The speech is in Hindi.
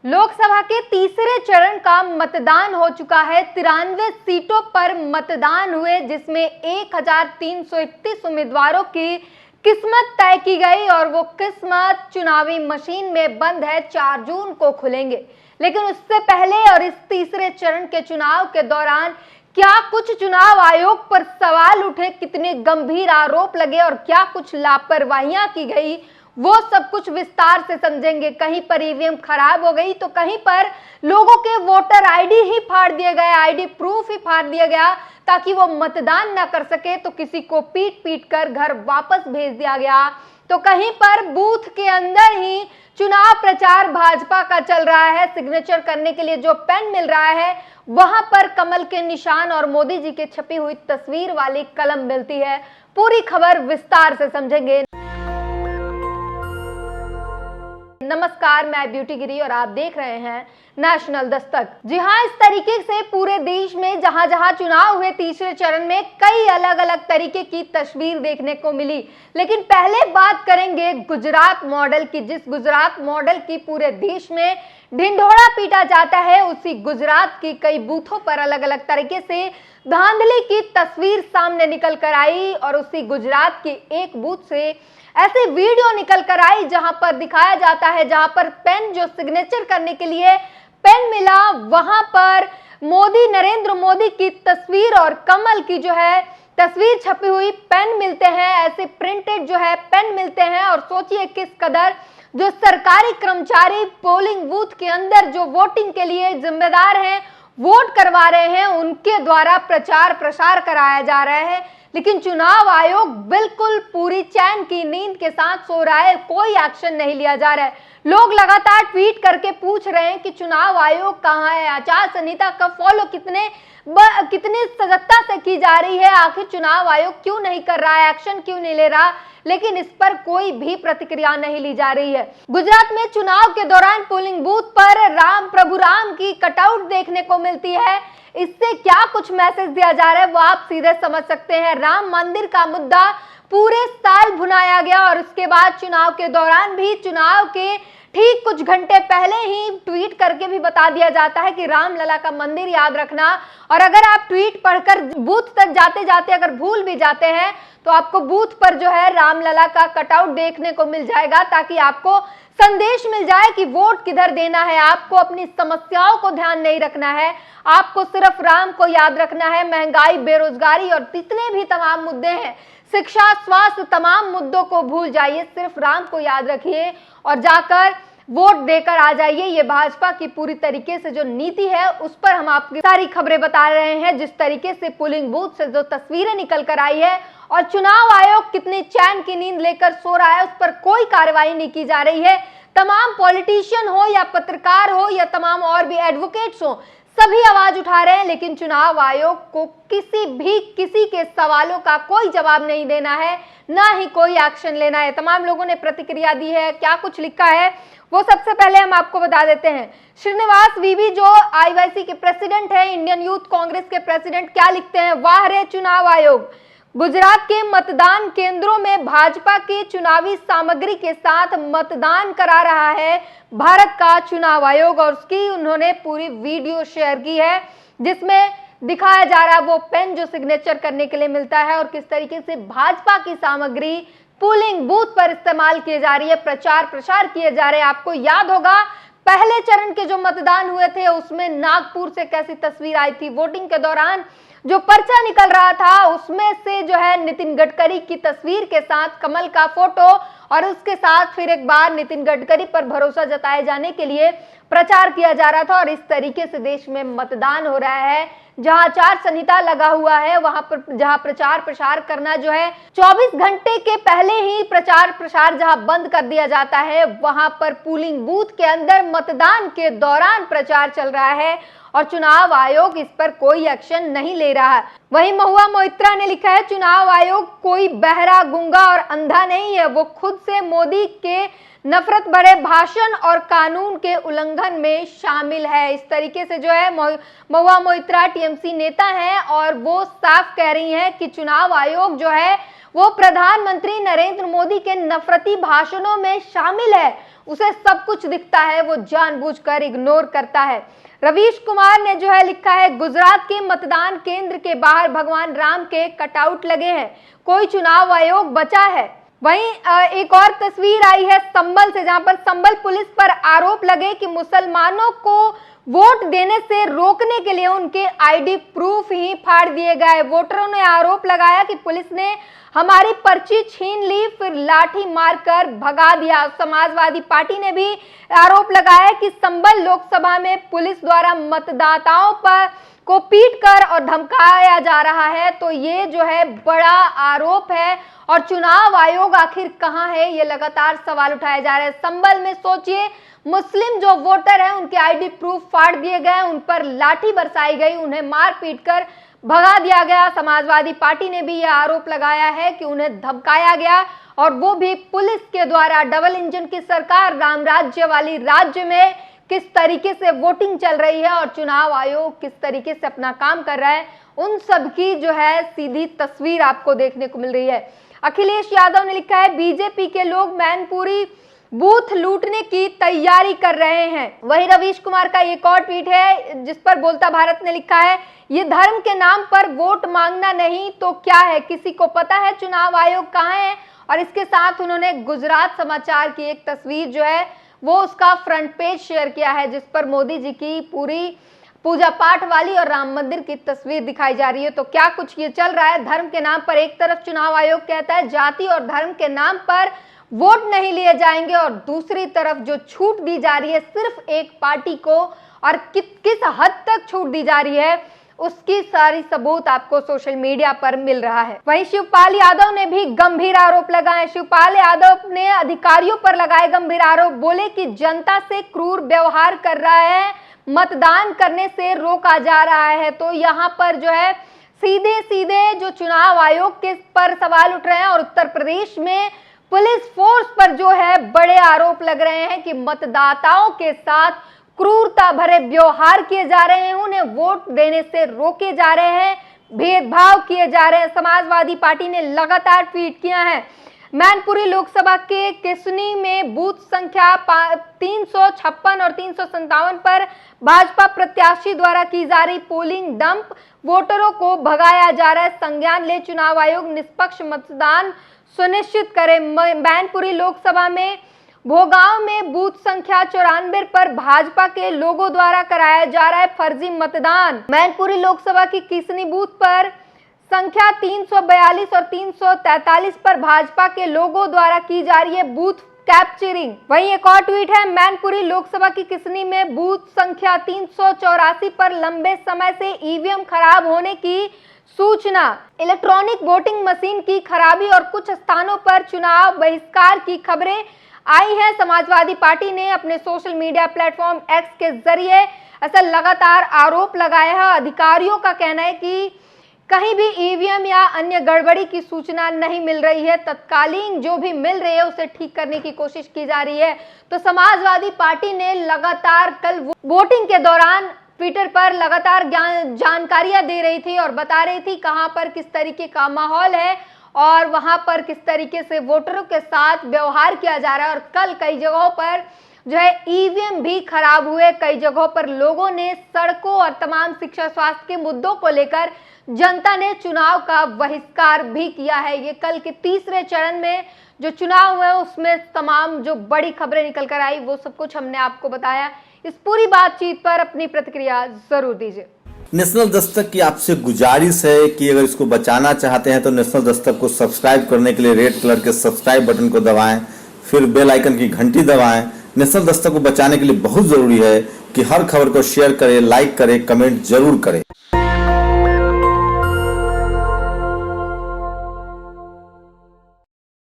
लोकसभा के तीसरे चरण का मतदान हो चुका है। 93 सीटों पर मतदान हुए, जिसमें 1331 उम्मीदवारों की किस्मत तय की गई और वो किस्मत चुनावी मशीन में बंद है। 4 जून को खुलेंगे। लेकिन उससे पहले और इस तीसरे चरण के चुनाव के दौरान क्या कुछ चुनाव आयोग पर सवाल उठे, कितने गंभीर आरोप लगे और क्या कुछ लापरवाहियां की गई, वो सब कुछ विस्तार से समझेंगे। कहीं पर ईवीएम खराब हो गई तो कहीं पर लोगों के वोटर आईडी ही फाड़ दिए गए, आईडी प्रूफ ही फाड़ दिया गया ताकि वो मतदान ना कर सके, तो किसी को पीट पीट कर घर वापस भेज दिया गया। तो कहीं पर बूथ के अंदर ही चुनाव प्रचार भाजपा का चल रहा है। सिग्नेचर करने के लिए जो पेन मिल रहा है वहां पर कमल के निशान और मोदी जी की छपी हुई तस्वीर वाली कलम मिलती है। पूरी खबर विस्तार से समझेंगे। नमस्कार, मैं ब्यूटी गिरी और आप देख रहे हैं नेशनल दस्तक। जी हां, इस तरीके से पूरे देश में जहां जहां चुनाव हुए तीसरे चरण में कई अलग अलग तरीके की तस्वीर देखने को मिली। लेकिन पहले बात करेंगे गुजरात मॉडल की। जिस गुजरात मॉडल की पूरे देश में ढिंढोरा पीटा जाता है, उसी गुजरात की कई बूथों पर अलग अलग तरीके से धांधली की तस्वीर सामने निकल कर आई और उसी गुजरात के एक बूथ से ऐसे वीडियो निकल कर आई जहां पर दिखाया जाता है, जहां पर पेन जो सिग्नेचर करने के लिए पेन मिला, वहां पर मोदी, नरेंद्र मोदी की तस्वीर और कमल की जो है तस्वीर छपी हुई पेन मिलते हैं। ऐसे प्रिंटेड जो है पेन मिलते हैं और सोचिए किस कदर जो सरकारी कर्मचारी पोलिंग बूथ के अंदर जो वोटिंग के लिए जिम्मेदार हैं, वोट करवा रहे हैं, उनके द्वारा प्रचार प्रसार कराया जा रहा है। लेकिन चुनाव आयोग बिल्कुल पूरी चैन की नींद के साथ सो रहा है, कोई एक्शन नहीं लिया जा रहा है। लोग लगातार ट्वीट करके पूछ रहे हैं कि चुनाव आयोग कहां है, आचार संहिता का फॉलो कितनी सजगता से की जा रही है, आखिर चुनाव आयोग क्यों नहीं कर रहा है, एक्शन क्यों नहीं ले रहा। लेकिन इस पर कोई भी प्रतिक्रिया नहीं ली जा रही है। गुजरात में चुनाव के दौरान पोलिंग बूथ पर प्रभु राम की कटआउट देखने को मिलती है। इससे क्या कुछ मैसेज दिया जा रहा है वो आप सीधे समझ सकते हैं। राम मंदिर का मुद्दा पूरे साल भुनाया गया और उसके बाद चुनाव के दौरान भी चुनाव के ठीक कुछ घंटे पहले ही ट्वीट करके भी बता दिया जाता है कि रामलला का मंदिर याद रखना। और अगर आप ट्वीट पढ़कर बूथ तक जाते जाते अगर भूल भी जाते हैं तो आपको बूथ पर जो है रामलला का कटआउट देखने को मिल जाएगा, ताकि आपको संदेश मिल जाए कि वोट किधर देना है। आपको अपनी समस्याओं को ध्यान नहीं रखना है, आपको सिर्फ राम को याद रखना है। महंगाई, बेरोजगारी और जितने भी तमाम मुद्दे हैं, शिक्षा, स्वास्थ्य, तमाम मुद्दों को भूल जाइए, सिर्फ राम को याद रखिए और जाकर वोट देकर आ जाइए। ये भाजपा की पूरी तरीके से जो नीति है उस पर हम आपकी सारी खबरें बता रहे हैं। जिस तरीके से पोलिंग बूथ से जो तस्वीरें निकल कर आई है और चुनाव आयोग कितनी चैन की नींद लेकर सो रहा है, उस पर कोई कार्रवाई नहीं की जा रही है। तमाम पॉलिटिशियन हो या पत्रकार हो या तमाम और भी एडवोकेट्स हो, सभी आवाज उठा रहे हैं, लेकिन चुनाव आयोग को किसी के सवालों का कोई जवाब नहीं देना है, ना ही कोई एक्शन लेना है। तमाम लोगों ने प्रतिक्रिया दी है। क्या कुछ लिखा है वो सबसे पहले हम आपको बता देते हैं। श्रीनिवास वीवी जो आईवाईसी के प्रेसिडेंट है, इंडियन यूथ कांग्रेस के प्रेसिडेंट, क्या लिखते हैं। वाह रे चुनाव आयोग, गुजरात के मतदान केंद्रों में भाजपा की चुनावी सामग्री के साथ मतदान करा रहा है भारत का चुनाव आयोग। और उसकी उन्होंने पूरी वीडियो शेयर की है जिसमें दिखाया जा रहा है वो पेन जो सिग्नेचर करने के लिए मिलता है और किस तरीके से भाजपा की सामग्री पोलिंग बूथ पर इस्तेमाल की जा रही है, प्रचार प्रसार किए जा रहे हैं। आपको याद होगा पहले चरण के जो मतदान हुए थे उसमें नागपुर से कैसी तस्वीर आई थी। वोटिंग के दौरान जो पर्चा निकल रहा था उसमें से जो है नितिन गडकरी की तस्वीर के साथ कमल का फोटो और उसके साथ फिर एक बार नितिन गडकरी पर भरोसा जताए जाने के लिए प्रचार किया जा रहा था। और इस तरीके से देश में मतदान हो रहा है, जहां आचार संहिता लगा हुआ है, वहां पर जहां प्रचार प्रसार करना जो है 24 घंटे के पहले ही प्रचार प्रसार जहां बंद कर दिया जाता है, वहां पर पोलिंग बूथ के अंदर मतदान के दौरान प्रचार चल रहा है और चुनाव आयोग इस पर कोई एक्शन नहीं ले रहा है। वहीं महुआ मोइत्रा ने लिखा है, चुनाव आयोग कोई बहरा, गूंगा और अंधा नहीं है, वो खुद से मोदी के नफरत भरे भाषण और कानून के उल्लंघन में शामिल है। इस तरीके से जो है महुआ मोइत्रा टीएमसी नेता हैं और वो साफ कह रही हैं कि चुनाव आयोग जो है वो प्रधानमंत्री नरेंद्र मोदी के नफरती भाषणों में शामिल है। उसे सब कुछ दिखता है, वो जानबूझकर इग्नोर करता है। रवीश कुमार ने जो है लिखा है, गुजरात के मतदान केंद्र के बाहर भगवान राम के कटआउट लगे हैं, कोई चुनाव आयोग बचा है। वहीं एक और तस्वीर आई है संभल से, जहां पर संभल पुलिस पर आरोप लगे कि मुसलमानों को वोट देने से रोकने के लिए उनके आईडी प्रूफ ही फाड़ दिए गए। वोटरों ने आरोप लगाया कि पुलिस ने हमारी पर्ची छीन ली, फिर लाठी मारकर भगा दिया। समाजवादी पार्टी ने भी आरोप लगाया कि संभल लोकसभा में पुलिस द्वारा मतदाताओं पर को पीटकर और धमकाया जा रहा है। तो ये जो है बड़ा आरोप है और चुनाव आयोग आखिर कहां है, ये लगातार सवाल उठाए जा रहे हैं। संभल में सोचिए, मुस्लिम जो वोटर हैं उनके आईडी प्रूफ फाड़ दिए गए, उन पर लाठी बरसाई गई, उन्हें मार पीट कर भगा दिया गया। समाजवादी पार्टी ने भी यह आरोप लगाया है कि उन्हें धमकाया गया और वो भी पुलिस के द्वारा। डबल इंजन की सरकार, राम राज्य वाली राज्य में किस तरीके से वोटिंग चल रही है और चुनाव आयोग किस तरीके से अपना काम कर रहा है, उन सब की जो है सीधी तस्वीर आपको देखने को मिल रही है। अखिलेश यादव ने लिखा है, बीजेपी के लोग मैनपुरी बूथ लूटने की तैयारी कर रहे हैं। वही रवीश कुमार का एक और ट्वीट है जिस पर बोलता भारत ने लिखा है, ये धर्म के नाम पर वोट मांगना नहीं तो क्या है, किसी को पता है चुनाव आयोग कहाँ है। और इसके साथ उन्होंने गुजरात समाचार की एक तस्वीर जो है वो उसका फ्रंट पेज शेयर किया है, जिस पर मोदी जी की पूरी पूजा पाठ वाली और राम मंदिर की तस्वीर दिखाई जा रही है। तो क्या कुछ ये चल रहा है, धर्म के नाम पर एक तरफ चुनाव आयोग कहता है जाति और धर्म के नाम पर वोट नहीं लिए जाएंगे और दूसरी तरफ जो छूट दी जा रही है सिर्फ एक पार्टी को, और किस हद तक छूट दी जा रही है उसकी सारी सबूत आपको सोशल मीडिया पर मिल रहा है। वहीं शिवपाल यादव ने भी गंभीर आरोप लगाए। शिवपाल यादव ने अधिकारियों पर लगाए गंभीर आरोप, बोले कि जनता से क्रूर व्यवहार कर रहा है, मतदान करने से रोका जा रहा है। तो यहाँ पर जो है सीधे सीधे जो चुनाव आयोग के पर सवाल उठ रहे हैं और उत्तर प्रदेश में पुलिस फोर्स पर जो है बड़े आरोप लग रहे हैं कि मतदाताओं के साथ क्रूरता भरे व्यवहार किए जा रहे हैं, उन्हें वोट देने से रोके जा रहे हैं, भेदभाव किए जा रहे हैं। समाजवादी पार्टी ने लगातार ट्वीट किया है। मैनपुरी लोकसभा के किसनी में बूथ संख्या 356 और 357 पर भाजपा प्रत्याशी द्वारा की जा रही पोलिंग डंप, वोटरों को भगाया जा रहा है, संज्ञान ले चुनाव आयोग, निष्पक्ष मतदान सुनिश्चित करे। मैनपुरी लोकसभा में भोगांव में बूथ संख्या 94 पर भाजपा के लोगों द्वारा कराया जा रहा है फर्जी मतदान। मैनपुरी लोकसभा की किसनी बूथ पर संख्या 342 और 343 पर भाजपा के लोगों द्वारा की जा रही है बूथ कैप्चरिंग। वहीं एक और ट्वीट है, मैनपुरी लोकसभा की किसनी में बूथ संख्या 384 पर लंबे समय से ईवीएम खराब होने की सूचना, इलेक्ट्रॉनिक वोटिंग मशीन की खराबी और कुछ स्थानों पर चुनाव बहिष्कार की खबरें आई है। समाजवादी पार्टी ने अपने सोशल मीडिया प्लेटफॉर्म एक्स के जरिए ऐसा लगातार आरोप लगाया है। अधिकारियों का कहना है कि कहीं भी ईवीएम या अन्य गड़बड़ी की सूचना नहीं मिल रही है, तत्कालीन जो भी मिल रही है उसे ठीक करने की कोशिश की जा रही है। तो समाजवादी पार्टी ने लगातार कल वोटिंग के दौरान ट्विटर पर लगातार जानकारियां दे रही थी और बता रही थी कहां पर किस तरीके का माहौल है और वहां पर किस तरीके से वोटरों के साथ व्यवहार किया जा रहा है। और कल कई जगहों पर जो है ईवीएम भी खराब हुए, कई जगहों पर लोगों ने सड़कों और तमाम शिक्षा स्वास्थ्य के मुद्दों को लेकर जनता ने चुनाव का बहिष्कार भी किया है। ये कल के तीसरे चरण में जो चुनाव हुए उसमें तमाम जो बड़ी खबरें निकल कर आई वो सब कुछ हमने आपको बताया। इस पूरी बातचीत पर अपनी प्रतिक्रिया जरूर दीजिए। नेशनल दस्तक की आपसे गुजारिश है कि अगर इसको बचाना चाहते हैं तो नेशनल दस्तक को सब्सक्राइब करने के लिए रेड कलर के सब्सक्राइब बटन को दबाएं, फिर बेल आइकन की घंटी दबाएं। नेशनल दस्तक को बचाने के लिए बहुत जरूरी है कि हर खबर को शेयर करें, लाइक करें, कमेंट जरूर करें।